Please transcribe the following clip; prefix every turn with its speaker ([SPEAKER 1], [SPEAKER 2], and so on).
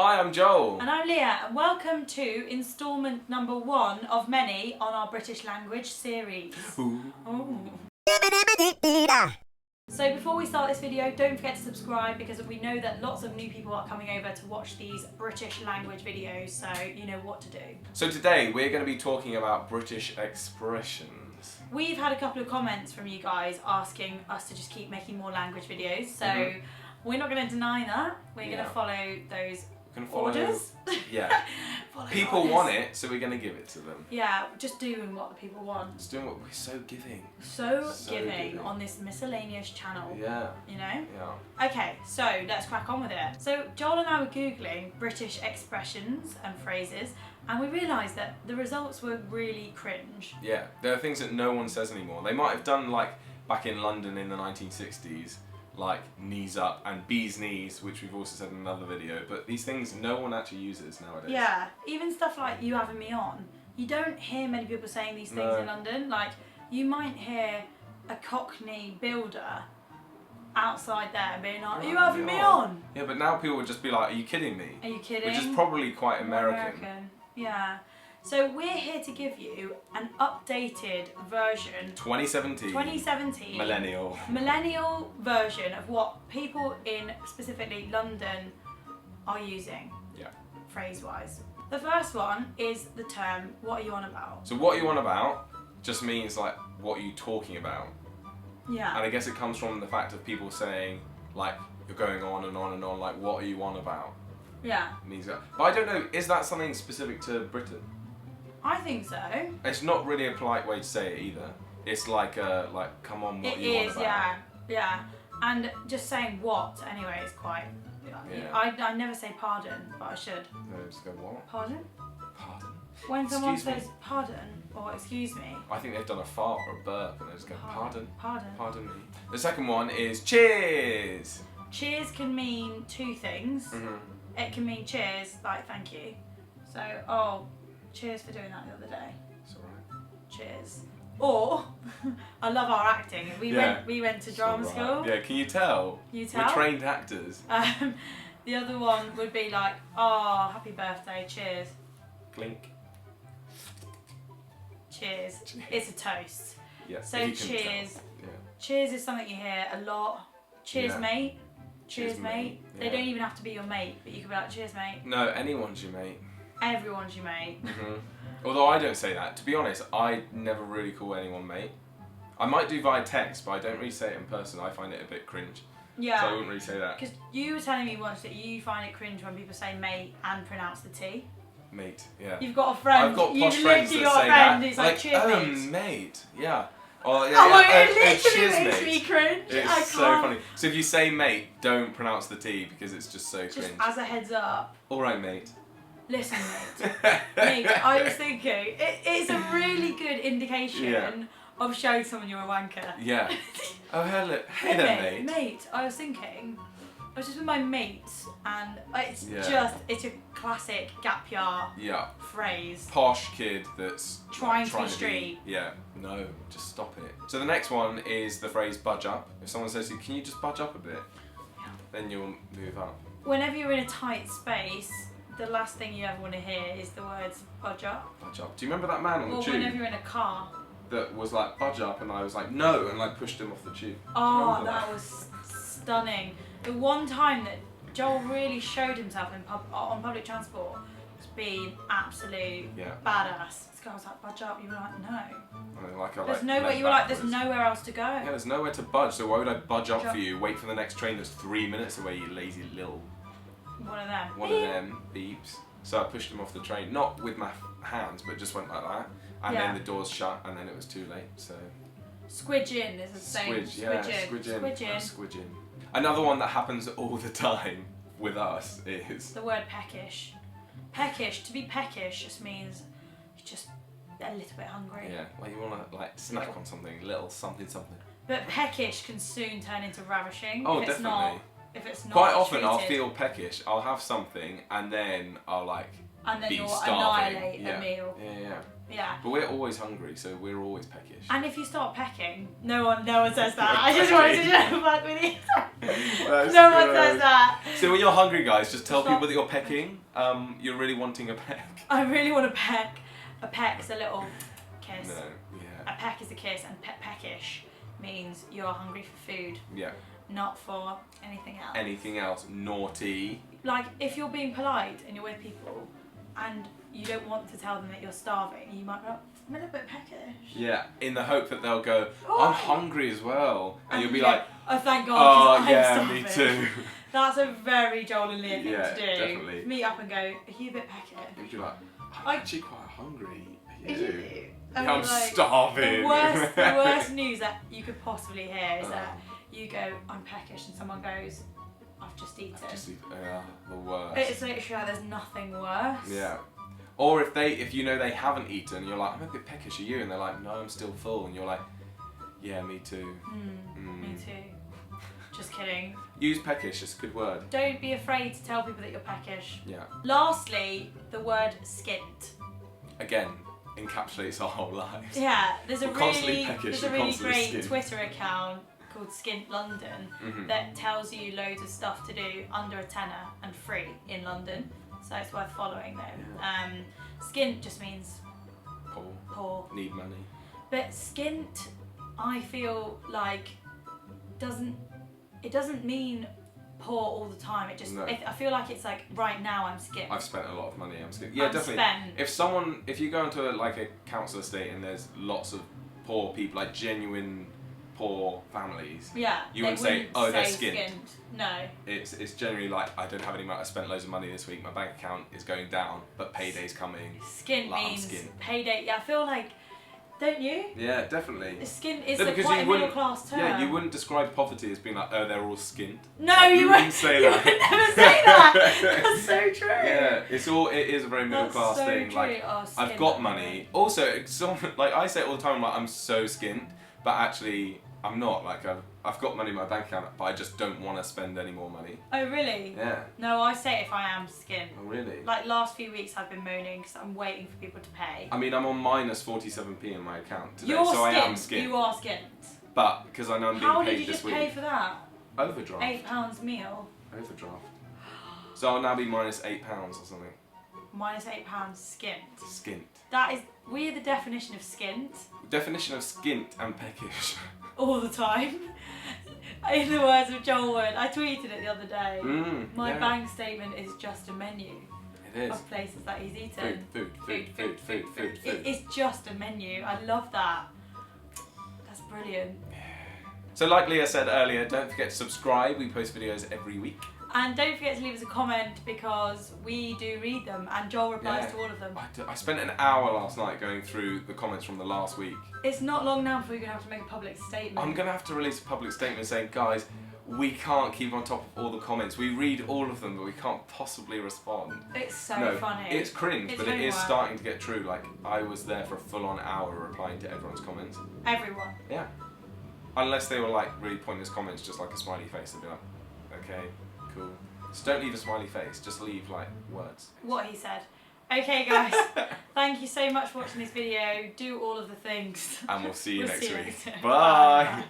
[SPEAKER 1] Hi, I'm Joel.
[SPEAKER 2] And I'm Leah, and welcome to instalment number 1 of many on our British language series. Ooh. So before we start this video, don't forget to subscribe because we know that lots of new people are coming over to watch these British language videos, so you know what to do.
[SPEAKER 1] So today we're going to be talking about British expressions.
[SPEAKER 2] We've had a couple of comments from you guys asking us to just keep making more language videos, so we're not going to deny that. We're going to follow those orders.
[SPEAKER 1] Yeah. People want it, so we're going to give it to them.
[SPEAKER 2] Yeah, just doing what the people want.
[SPEAKER 1] Just doing what we're so giving.
[SPEAKER 2] So giving on this miscellaneous channel.
[SPEAKER 1] Yeah.
[SPEAKER 2] You know?
[SPEAKER 1] Yeah.
[SPEAKER 2] Okay, so let's crack on with it. So Joel and I were Googling British expressions and phrases, and we realised that the results were really cringe.
[SPEAKER 1] Yeah, there are things that no one says anymore. They might have done like back in London in the 1960s, like knees up and bee's knees, which we've also said in another video, but these things no one actually uses nowadays.
[SPEAKER 2] Yeah, even stuff like you having me on. You don't hear many people saying these things in London. Like, you might hear a Cockney builder outside there being like, are you having me on?
[SPEAKER 1] Yeah, but now people would just be like, are you kidding me?
[SPEAKER 2] Are you kidding?
[SPEAKER 1] Which is probably quite American.
[SPEAKER 2] Yeah. So we're here to give you an updated version
[SPEAKER 1] 2017 millennial
[SPEAKER 2] version of what people in specifically London are using.
[SPEAKER 1] Yeah.
[SPEAKER 2] Phrase wise. The first one is the term what are you on about?
[SPEAKER 1] So what are you on about just means like what are you talking about?
[SPEAKER 2] Yeah.
[SPEAKER 1] And I guess it comes from the fact of people saying like you're going on and on and on, like what are you on about?
[SPEAKER 2] Yeah.
[SPEAKER 1] But I don't know, is that something specific to Britain?
[SPEAKER 2] I think so.
[SPEAKER 1] It's not really a polite way to say it either. It's like come on, what are you on about? It is,
[SPEAKER 2] yeah. And just saying what anyway is quite. Yeah. I never say pardon, but I should.
[SPEAKER 1] No, just go what?
[SPEAKER 2] Pardon?
[SPEAKER 1] Pardon.
[SPEAKER 2] When someone says pardon or excuse me.
[SPEAKER 1] I think they've done a fart or a burp and they just go pardon.
[SPEAKER 2] Pardon.
[SPEAKER 1] Pardon me. The second one is cheers.
[SPEAKER 2] Cheers can mean two things. It can mean cheers, like thank you. So, oh, cheers for doing that the other day.
[SPEAKER 1] It's alright.
[SPEAKER 2] Cheers. Or, I love our acting. We went to drama school.
[SPEAKER 1] Yeah, can you tell?
[SPEAKER 2] You tell?
[SPEAKER 1] We're trained actors.
[SPEAKER 2] The other one would be like, oh, happy birthday, cheers.
[SPEAKER 1] Clink.
[SPEAKER 2] Cheers. It's a toast.
[SPEAKER 1] Yeah.
[SPEAKER 2] So cheers. Yeah. Cheers is something you hear a lot. Cheers, mate. Cheers, mate. Yeah. They don't even have to be your mate, but you can be like, cheers, mate.
[SPEAKER 1] No, anyone's your mate.
[SPEAKER 2] Everyone's your mate.
[SPEAKER 1] Although I don't say that. To be honest, I never really call anyone mate. I might do via text, but I don't really say it in person. I find it a bit cringe.
[SPEAKER 2] Yeah.
[SPEAKER 1] So I wouldn't really say that.
[SPEAKER 2] Because you were telling me once that you find it cringe when people say mate and pronounce the T.
[SPEAKER 1] Mate, yeah.
[SPEAKER 2] You've got a friend.
[SPEAKER 1] I've got posh friends that say that.
[SPEAKER 2] Who's like, cheers,
[SPEAKER 1] mate. Yeah. Oh, yeah,
[SPEAKER 2] it literally makes me cringe.
[SPEAKER 1] It's so funny. So if you say mate, don't pronounce the T because it's just so cringe.
[SPEAKER 2] Just as a heads up.
[SPEAKER 1] Alright, mate.
[SPEAKER 2] Listen, mate. I was thinking, it's a really good indication of showing someone you're a wanker.
[SPEAKER 1] Yeah. Oh, hello. Hey there, mate.
[SPEAKER 2] Mate, I was thinking, I was just with my mates, and it's it's a classic gap year phrase.
[SPEAKER 1] Posh kid that's
[SPEAKER 2] trying to be street.
[SPEAKER 1] No, just stop it. So the next one is the phrase budge up. If someone says to you, can you just budge up a bit? Yeah. Then you'll move up.
[SPEAKER 2] Whenever you're in a tight space, the last thing you ever want to hear is the words budge up.
[SPEAKER 1] Budge up. Do you remember that man on the tube?
[SPEAKER 2] Or whenever you're in a car.
[SPEAKER 1] That was like budge up and I was like no and like pushed him off the tube.
[SPEAKER 2] Oh, that was stunning. The one time that Joel really showed himself on public transport was being absolute badass. This guy was like, budge up. You were like, no. There's nowhere. You were like, there's nowhere else to go.
[SPEAKER 1] Yeah, there's nowhere to budge. So why would I budge up for you? Wait for the next train that's 3 minutes away. You lazy little.
[SPEAKER 2] One of them.
[SPEAKER 1] One of them beeps. So I pushed him off the train, not with my hands, but just went like that. And then the doors shut, and then it was too late. So.
[SPEAKER 2] Squidge in is the same.
[SPEAKER 1] Squidge in. Another one that happens all the time with us is
[SPEAKER 2] the word peckish. Peckish. To be peckish just means you're just a little bit hungry.
[SPEAKER 1] Yeah, like you want to like snack on something, little something.
[SPEAKER 2] But peckish can soon turn into ravishing.
[SPEAKER 1] Oh,
[SPEAKER 2] if it's
[SPEAKER 1] definitely.
[SPEAKER 2] if it's not
[SPEAKER 1] Quite often
[SPEAKER 2] treated.
[SPEAKER 1] I'll feel peckish. I'll have something and then I'll like
[SPEAKER 2] and then
[SPEAKER 1] be
[SPEAKER 2] you'll
[SPEAKER 1] starving.
[SPEAKER 2] annihilate a meal.
[SPEAKER 1] Yeah. But we're always hungry, so we're always peckish.
[SPEAKER 2] And if you start pecking, no one says that. I just wanted to share fuck with you. No one says that.
[SPEAKER 1] So when you're hungry, guys, just tell people that you're pecking. You're really wanting a peck.
[SPEAKER 2] I really want a peck. A peck's a little kiss.
[SPEAKER 1] No, yeah.
[SPEAKER 2] A peck is a kiss, and peckish means you're hungry for food.
[SPEAKER 1] Yeah.
[SPEAKER 2] Not for anything else.
[SPEAKER 1] Anything else? Naughty.
[SPEAKER 2] Like, if you're being polite and you're with people and you don't want to tell them that you're starving, you might go, I'm a little bit peckish.
[SPEAKER 1] Yeah, in the hope that they'll go, I'm hungry as well. And you'll be like,
[SPEAKER 2] oh, thank God, because I'm
[SPEAKER 1] me
[SPEAKER 2] starving.
[SPEAKER 1] too.
[SPEAKER 2] That's a very Joel and Leah thing to do.
[SPEAKER 1] Definitely.
[SPEAKER 2] Meet up and go, are you a bit peckish?
[SPEAKER 1] You're like, I'm actually quite hungry. Are you?
[SPEAKER 2] And
[SPEAKER 1] I'm
[SPEAKER 2] like,
[SPEAKER 1] starving.
[SPEAKER 2] The worst news that you could possibly hear is that you go, I'm peckish, and someone goes, I've just eaten.
[SPEAKER 1] The worst.
[SPEAKER 2] It's literally like there's nothing worse.
[SPEAKER 1] Yeah. Or if you know they haven't eaten, you're like, I'm a bit peckish, are you? And they're like, no, I'm still full. And you're like, yeah, me too.
[SPEAKER 2] Me too. Just kidding.
[SPEAKER 1] Use peckish, it's a good word.
[SPEAKER 2] Don't be afraid to tell people that you're peckish.
[SPEAKER 1] Yeah.
[SPEAKER 2] Lastly, the word skint.
[SPEAKER 1] Again, encapsulates our whole lives.
[SPEAKER 2] Yeah, there's a really great
[SPEAKER 1] skint.
[SPEAKER 2] Twitter account called Skint London that tells you loads of stuff to do under a tenner and free in London. So it's worth following though.
[SPEAKER 1] Yeah.
[SPEAKER 2] Skint just means poor.
[SPEAKER 1] Need money.
[SPEAKER 2] But skint, I feel like it doesn't mean poor all the time. It just I feel like it's like right now I'm skint.
[SPEAKER 1] I've spent a lot of money. I'm skint. Yeah,
[SPEAKER 2] I'm
[SPEAKER 1] definitely. If you go into a council estate and there's lots of poor people, like genuine poor families, you wouldn't say, oh, they're skint.
[SPEAKER 2] No.
[SPEAKER 1] It's generally like, I don't have any money, I spent loads of money this week, my bank account is going down, but payday's coming.
[SPEAKER 2] Skint means payday. Yeah, I feel like, don't you?
[SPEAKER 1] Yeah, definitely.
[SPEAKER 2] Skint is quite a middle class term.
[SPEAKER 1] Yeah, you wouldn't describe poverty as being like, oh, they're all skint.
[SPEAKER 2] No,
[SPEAKER 1] like,
[SPEAKER 2] you wouldn't
[SPEAKER 1] say that.
[SPEAKER 2] You would never say that. That's so true.
[SPEAKER 1] Yeah, it is a very middle class thing.
[SPEAKER 2] True.
[SPEAKER 1] Like, I've got money. Also, like I say it all the time, I'm like, I'm so skint, but actually, I'm not. Like, I've got money in my bank account, but I just don't want to spend any more money.
[SPEAKER 2] Oh, really?
[SPEAKER 1] Yeah.
[SPEAKER 2] No, I say it if I am skint.
[SPEAKER 1] Oh, really?
[SPEAKER 2] Like, last few weeks I've been moaning because I'm waiting for people to pay.
[SPEAKER 1] I mean, I'm on minus 47p in my account today,
[SPEAKER 2] You're
[SPEAKER 1] so
[SPEAKER 2] skint.
[SPEAKER 1] I am skint.
[SPEAKER 2] You are skint.
[SPEAKER 1] But, because I know I'm being
[SPEAKER 2] How
[SPEAKER 1] paid
[SPEAKER 2] did you
[SPEAKER 1] this
[SPEAKER 2] just
[SPEAKER 1] week.
[SPEAKER 2] pay for that?
[SPEAKER 1] Overdraft.
[SPEAKER 2] £8 meal.
[SPEAKER 1] Overdraft. So I'll now be minus £8 or something.
[SPEAKER 2] Minus £8 skint.
[SPEAKER 1] Skint.
[SPEAKER 2] That is, we're the definition of skint.
[SPEAKER 1] Definition of skint and peckish.
[SPEAKER 2] All the time. In the words of Joel Wood, I tweeted it the other day. My bank statement is just a menu.
[SPEAKER 1] It is.
[SPEAKER 2] Of places that he's eaten.
[SPEAKER 1] Food.
[SPEAKER 2] It is just a menu. I love that. That's brilliant.
[SPEAKER 1] So like Leah said earlier, don't forget to subscribe. We post videos every week.
[SPEAKER 2] And don't forget to leave us a comment because we do read them and Joel replies to all of them.
[SPEAKER 1] I spent an hour last night going through the comments from the last week.
[SPEAKER 2] It's not long now before you're going to have to make a public statement.
[SPEAKER 1] I'm going to have to release a public statement saying, guys, we can't keep on top of all the comments. We read all of them, but we can't possibly respond.
[SPEAKER 2] It's so funny.
[SPEAKER 1] It's cringe, but it is starting to get true. Like, I was there for a full-on hour replying to everyone's comments.
[SPEAKER 2] Everyone.
[SPEAKER 1] Yeah. Unless they were like really pointless comments, just like a smiley face. They'd be like, okay, cool. So don't leave a smiley face, just leave like words.
[SPEAKER 2] What he said. Okay guys, thank you so much for watching this video. Do all of the things.
[SPEAKER 1] And we'll see you next week.
[SPEAKER 2] Bye.
[SPEAKER 1] Bye.